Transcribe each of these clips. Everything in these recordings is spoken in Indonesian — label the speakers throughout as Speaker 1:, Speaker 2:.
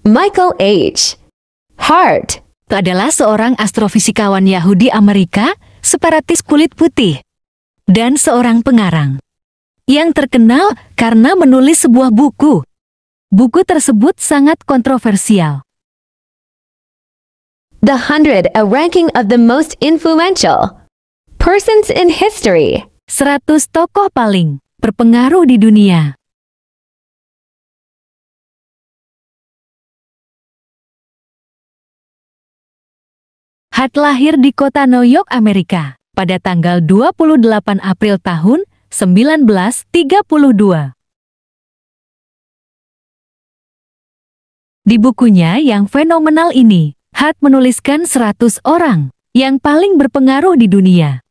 Speaker 1: Michael H. Hart
Speaker 2: adalah seorang astrofisikawan Yahudi Amerika, separatis kulit putih, dan seorang pengarang yang terkenal karena menulis sebuah buku. Buku tersebut sangat kontroversial.
Speaker 1: The 100, a ranking of the most influential persons in history.
Speaker 2: 100 tokoh paling berpengaruh di dunia. Hart lahir di kota New York, Amerika, pada tanggal 28 April tahun 1932. Di bukunya yang fenomenal ini, Hart menuliskan 100 orang yang paling berpengaruh di dunia.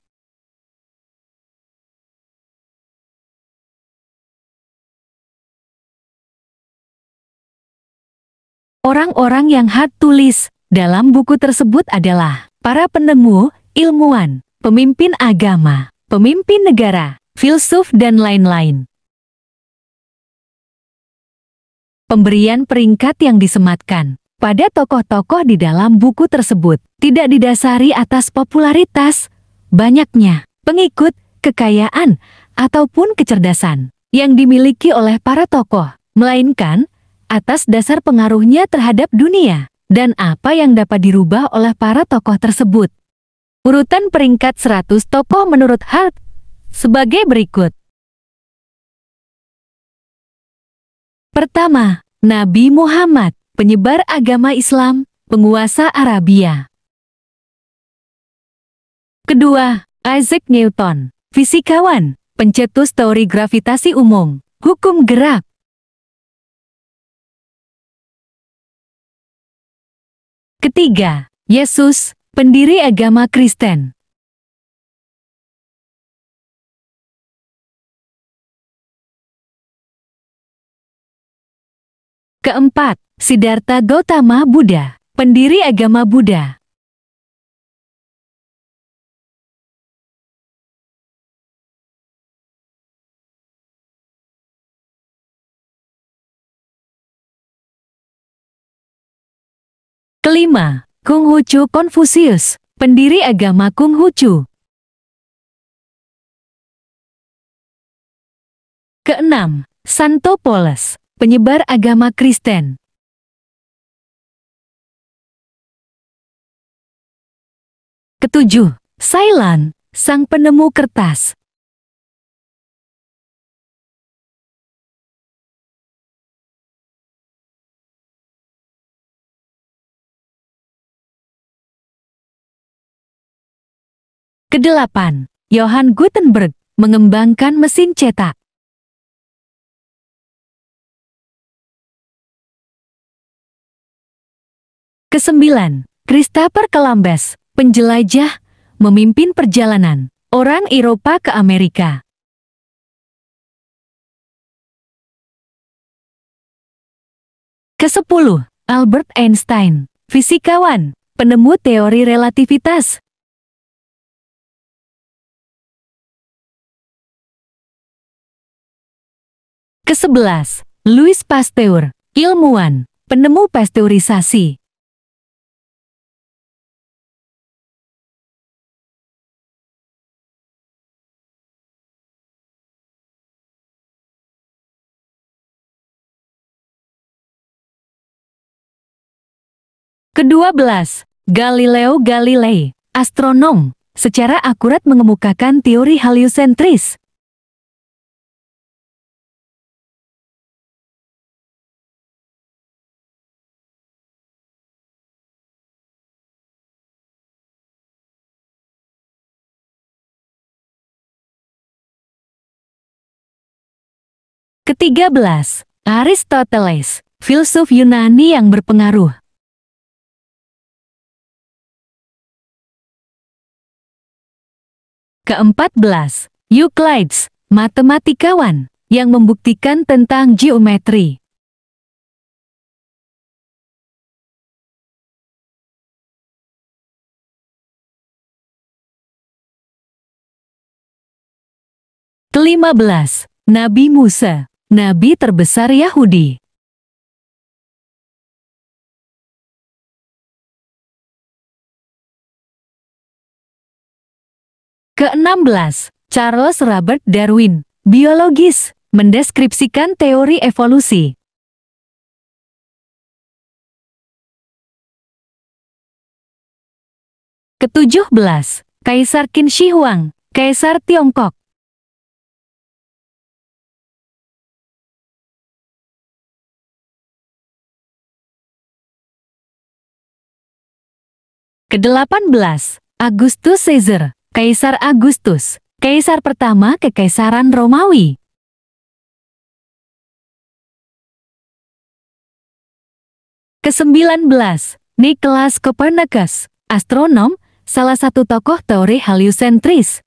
Speaker 2: Orang-orang yang Hart tulis dalam buku tersebut adalah para penemu, ilmuwan, pemimpin agama, pemimpin negara, filsuf, dan lain-lain. Pemberian peringkat yang disematkan pada tokoh-tokoh di dalam buku tersebut tidak didasari atas popularitas, banyaknya pengikut, kekayaan, ataupun kecerdasan yang dimiliki oleh para tokoh, melainkan atas dasar pengaruhnya terhadap dunia dan apa yang dapat dirubah oleh para tokoh tersebut. Urutan peringkat 100 tokoh menurut Hart sebagai berikut. Pertama, Nabi Muhammad, penyebar agama Islam, penguasa Arabia. Kedua, Isaac Newton, fisikawan, pencetus teori gravitasi umum, hukum gerak. Ketiga, Yesus, pendiri agama Kristen. Keempat, Siddhartha Gautama Buddha, pendiri agama Buddha. Kelima, Konghucu Konfusius, pendiri agama Konghucu. Keenam, Santo Paulus, penyebar agama Kristen. Ketujuh, Cylon, sang penemu kertas. Kedelapan, Johann Gutenberg, mengembangkan mesin cetak. Kesembilan, Christopher Columbus, penjelajah, memimpin perjalanan orang Eropa ke Amerika. Kesepuluh, Albert Einstein, fisikawan, penemu teori relativitas. Kesebelas, Louis Pasteur, ilmuwan, penemu pasteurisasi. Kedua belas, Galileo Galilei, astronom, secara akurat mengemukakan teori heliosentris. Ketiga belas, Aristoteles, filsuf Yunani yang berpengaruh. Keempat belas, Euclides, matematikawan, yang membuktikan tentang geometri. Kelima belas, Nabi Musa, nabi terbesar Yahudi. Ke-16, Charles Robert Darwin, biologis, mendeskripsikan teori evolusi. Ke-17, Kaisar Qin Shi Huang, Kaisar Tiongkok. Ke-18, Augustus Caesar, Kaisar Agustus, Kaisar pertama Kekaisaran Romawi. Ke-19, Nicholas Copernicus, astronom, salah satu tokoh teori heliosentris.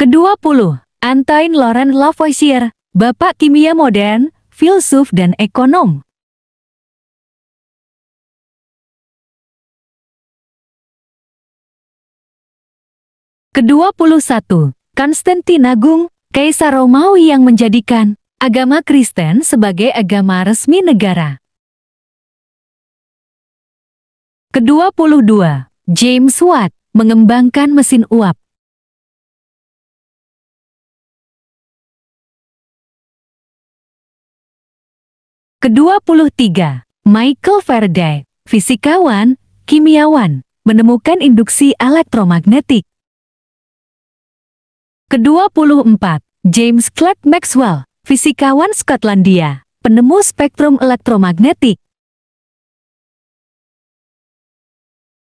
Speaker 2: Ke-20, Antoine Laurent Lavoisier, bapak kimia modern, filsuf dan ekonom. Ke-21, Konstantin Agung, Kaisar Romawi yang menjadikan agama Kristen sebagai agama resmi negara. Ke-22, James Watt, mengembangkan mesin uap. Ke-23, Michael Faraday, fisikawan, kimiawan, menemukan induksi elektromagnetik. Ke-24, James Clerk Maxwell, fisikawan Skotlandia, penemu spektrum elektromagnetik.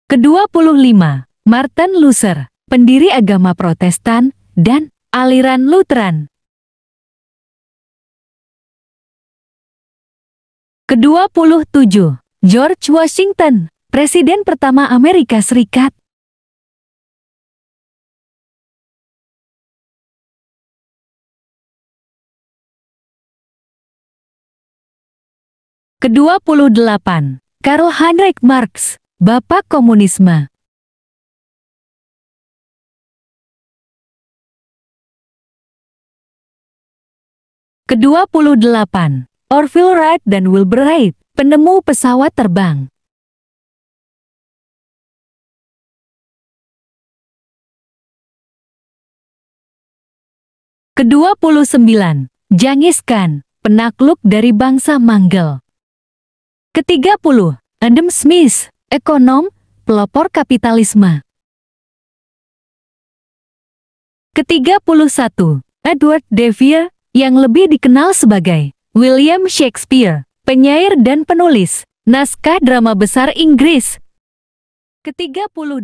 Speaker 2: Ke-25, Martin Luther, pendiri agama Protestan dan aliran Lutheran. Ke-27, George Washington, Presiden pertama Amerika Serikat. Ke-28, Karl Heinrich Marx, bapak komunisme. Ke-28, Orville Wright dan Wilbur Wright, penemu pesawat terbang. Ke-29, Genghis Khan, penakluk dari bangsa Manggel. Ke-30, Adam Smith, ekonom, pelopor kapitalisme. Ke-31, Edward de Vere, yang lebih dikenal sebagai William Shakespeare, penyair dan penulis naskah drama besar Inggris. Ke-32,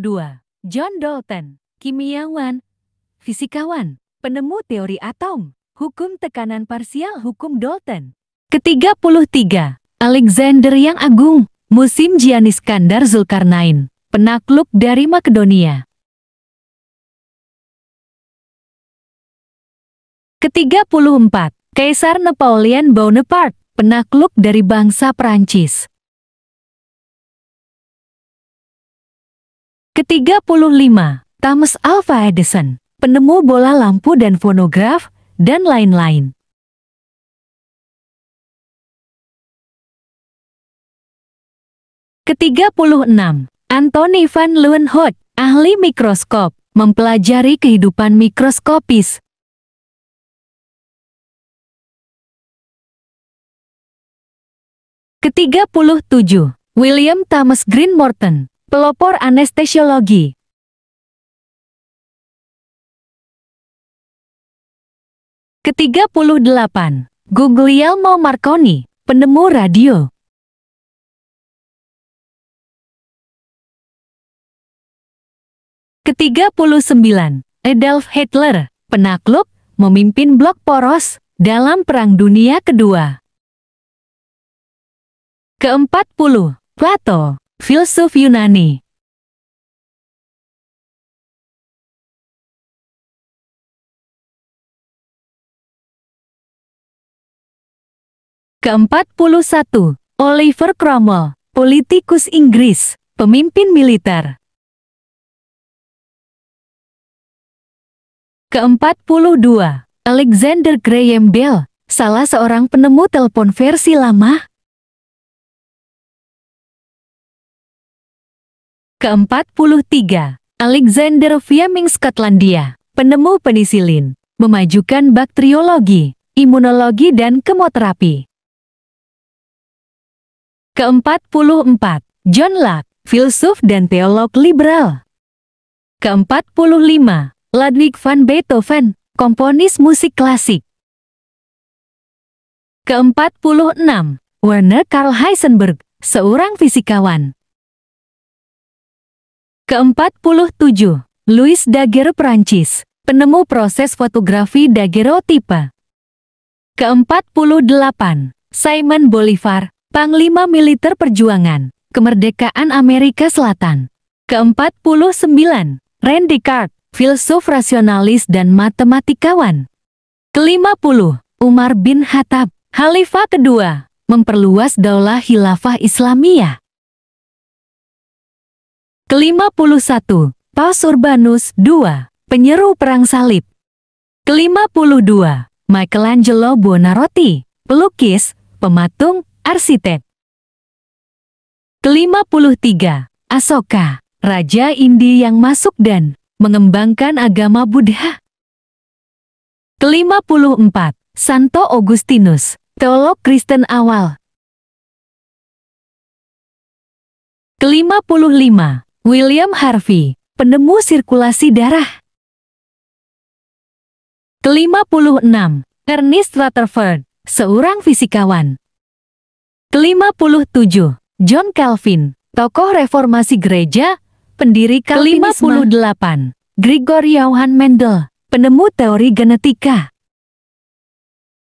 Speaker 2: John Dalton, kimiawan, fisikawan, penemu teori atom, hukum tekanan parsial hukum Dalton. Ke-33, Alexander yang Agung, Musim Jian Iskandar Zulkarnain, penakluk dari Makedonia. Ke-34, Kaisar Napoleon Bonaparte, penakluk dari bangsa Prancis. Ke-35, Thomas Alva Edison, penemu bola lampu dan fonograf, dan lain-lain. Ke-36, Anthony van Leeuwenhoek, ahli mikroskop, mempelajari kehidupan mikroskopis. Ke-37, William Thomas Green Morton, pelopor anestesiologi. Ke-38, Guglielmo Marconi, penemu radio. Ke-39, Adolf Hitler, penakluk, memimpin blok poros dalam Perang Dunia Kedua. Ke-40, Plato, filsuf Yunani. Ke-41, Oliver Cromwell, politikus Inggris, pemimpin militer. Ke-42, Alexander Graham Bell, salah seorang penemu telepon versi lama. Ke-43, Alexander Fleming Skotlandia, penemu penisilin, memajukan bakteriologi, imunologi dan kemoterapi. Ke-44, John Locke, filsuf dan teolog liberal. Ke-45, Ludwig van Beethoven, komponis musik klasik. Ke-46, Werner Karl Heisenberg, seorang fisikawan. Ke-47, Louis Daguerre Prancis, penemu proses fotografi daguerreotipe. Ke-48, Simon Bolivar, Panglima Militer Perjuangan, Kemerdekaan Amerika Selatan. Ke-49, René Descartes, filsuf rasionalis dan matematikawan. Ke-50, Umar bin Khattab, Khalifah kedua, memperluas daulah khilafah Islamiyah. Ke-51, Paus Urbanus II, penyeru perang salib. Ke-52, Michelangelo Buonarroti, pelukis, pematung, arsitek. Ke-53, Asoka, Raja India yang masuk dan mengembangkan agama Buddha. Ke-54, Santo Augustinus, teolog Kristen awal. Ke-55, William Harvey, penemu sirkulasi darah. Ke-56, Ernest Rutherford, seorang fisikawan. Ke-57, John Calvin, tokoh reformasi gereja, pendiri Calvinisme. Ke-58, Gregor Johann Mendel, penemu teori genetika.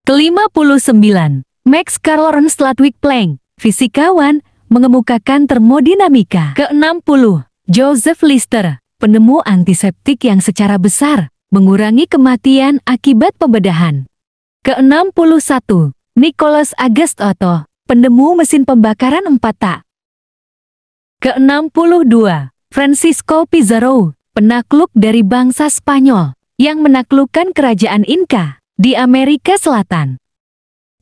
Speaker 2: Ke-59, Max Carl Lorenz Ludwig Planck, fisikawan, mengemukakan termodinamika. Ke-60, Joseph Lister, penemu antiseptik yang secara besar mengurangi kematian akibat pembedahan. Ke-61, Nicholas Auguste Otto, penemu mesin pembakaran 4 tak. Ke-62, Francisco Pizarro, penakluk dari bangsa Spanyol, yang menaklukkan kerajaan Inca di Amerika Selatan.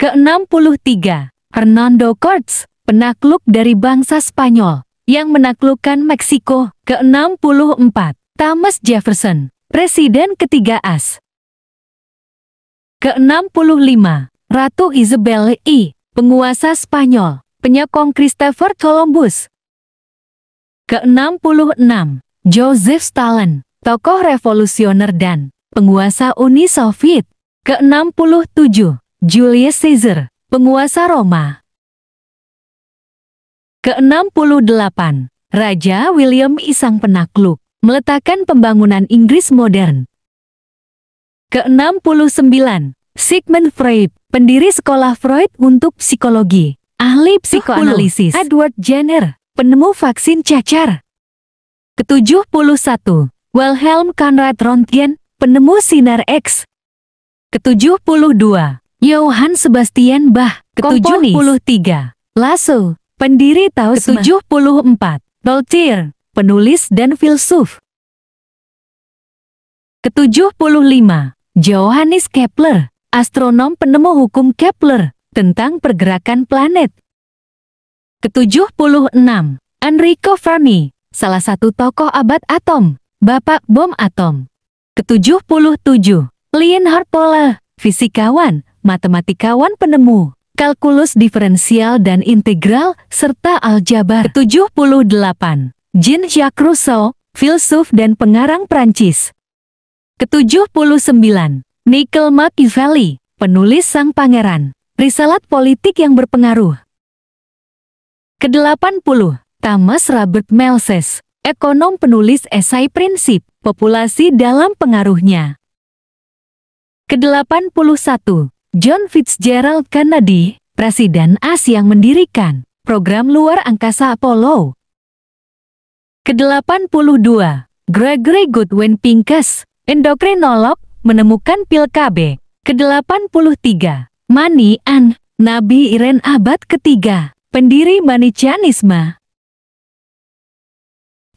Speaker 2: Ke-63, Hernando Cortés, penakluk dari bangsa Spanyol, yang menaklukkan Meksiko. Ke-64, Thomas Jefferson, presiden ketiga AS. Ke-65, Ratu Isabel I, penguasa Spanyol, penyokong Christopher Columbus. Ke-66, Joseph Stalin, tokoh revolusioner dan penguasa Uni Soviet. Ke-67, Julius Caesar, penguasa Roma. Ke-68, Raja William I sang penakluk, meletakkan pembangunan Inggris modern. Ke-69, Sigmund Freud, pendiri sekolah Freud untuk psikologi, ahli psikoanalisis. Edward Jenner, penemu vaksin cacar. Ke-71, Wilhelm Conrad Röntgen, penemu sinar X. Ke-72, Johann Sebastian Bach, ke-73, Lasso, pendiri Taoisme. Ke-74, Voltaire, penulis dan filsuf. Ke-75, Johannes Kepler, astronom penemu hukum Kepler tentang pergerakan planet. Ke-76, Enrico Fermi, salah satu tokoh abad atom, bapak bom atom. Ke-77, Leonhard Euler, fisikawan, matematikawan penemu kalkulus diferensial dan integral, serta aljabar. Ke-78, Jean-Jacques Rousseau, filsuf dan pengarang Prancis. Ke-79, Niccolo Machiavelli, penulis Sang Pangeran, risalah politik yang berpengaruh. Ke-80, Thomas Robert Malthus, ekonom penulis esai prinsip populasi dalam pengaruhnya. Ke-81, John Fitzgerald Kennedy, presiden AS yang mendirikan program luar angkasa Apollo. Ke-82, Gregory Goodwin Pincus, endokrinolog, menemukan pil KB. Ke-83, Mani An, Nabi Iren abad ketiga, pendiri Manichaeisme.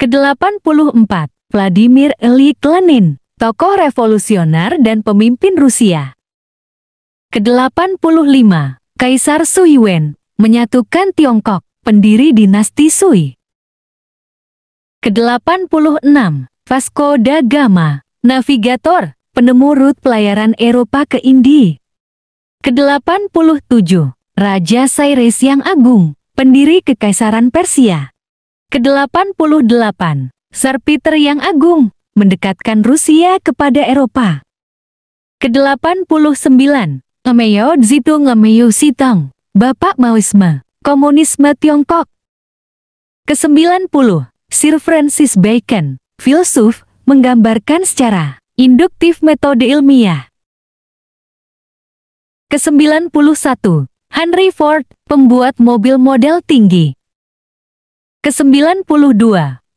Speaker 2: Ke-84, Vladimir Ilyich Lenin, tokoh revolusioner dan pemimpin Rusia. Ke-85, Kaisar Sui Wen, menyatukan Tiongkok, pendiri dinasti Sui. Ke-86, Vasco da Gama, navigator, penemu rute pelayaran Eropa ke Indi. Ke-87, Raja Cyrus yang Agung, pendiri Kekaisaran Persia. Ke-88, Tsar Peter yang Agung, mendekatkan Rusia kepada Eropa. Ke-89, Ngameo Zedong Ngameo Sitong, Bapak Maoisme, Komunisme Tiongkok. Ke-90, Sir Francis Bacon, filsuf, menggambarkan secara induktif metode ilmiah. Ke-91, Henry Ford, pembuat mobil model tinggi. Ke-92,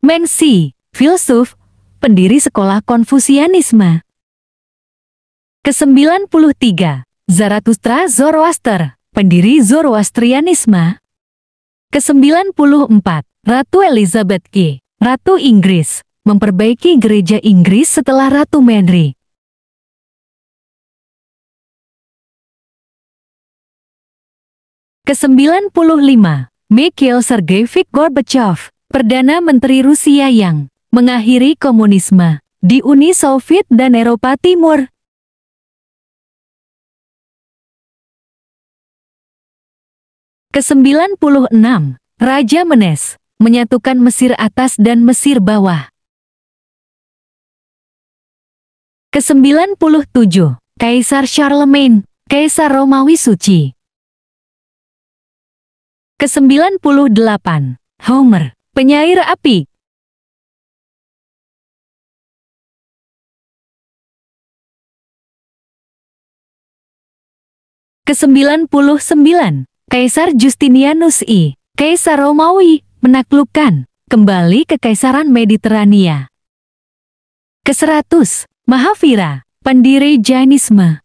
Speaker 2: Menzi, filsuf, pendiri sekolah Konfusianisme. Ke-93, Zarathustra Zoroaster, pendiri Zoroastrianisme. Ke-94, Ratu Elizabeth II, Ratu Inggris, memperbaiki gereja Inggris setelah Ratu Mary. Ke-95, Mikhail Sergeyevich Gorbachev, Perdana Menteri Rusia yang mengakhiri komunisme di Uni Soviet dan Eropa Timur. Ke-96, Raja Menes, menyatukan Mesir atas dan Mesir bawah. Ke-97, Kaisar Charlemagne, Kaisar Romawi Suci. Ke-98, Homer, penyair api. Ke-99, Kaisar Justinianus I, Kaisar Romawi, menaklukkan kembali Kekaisaran Mediterania. Ke-100, Mahavira, pendiri Jainisme.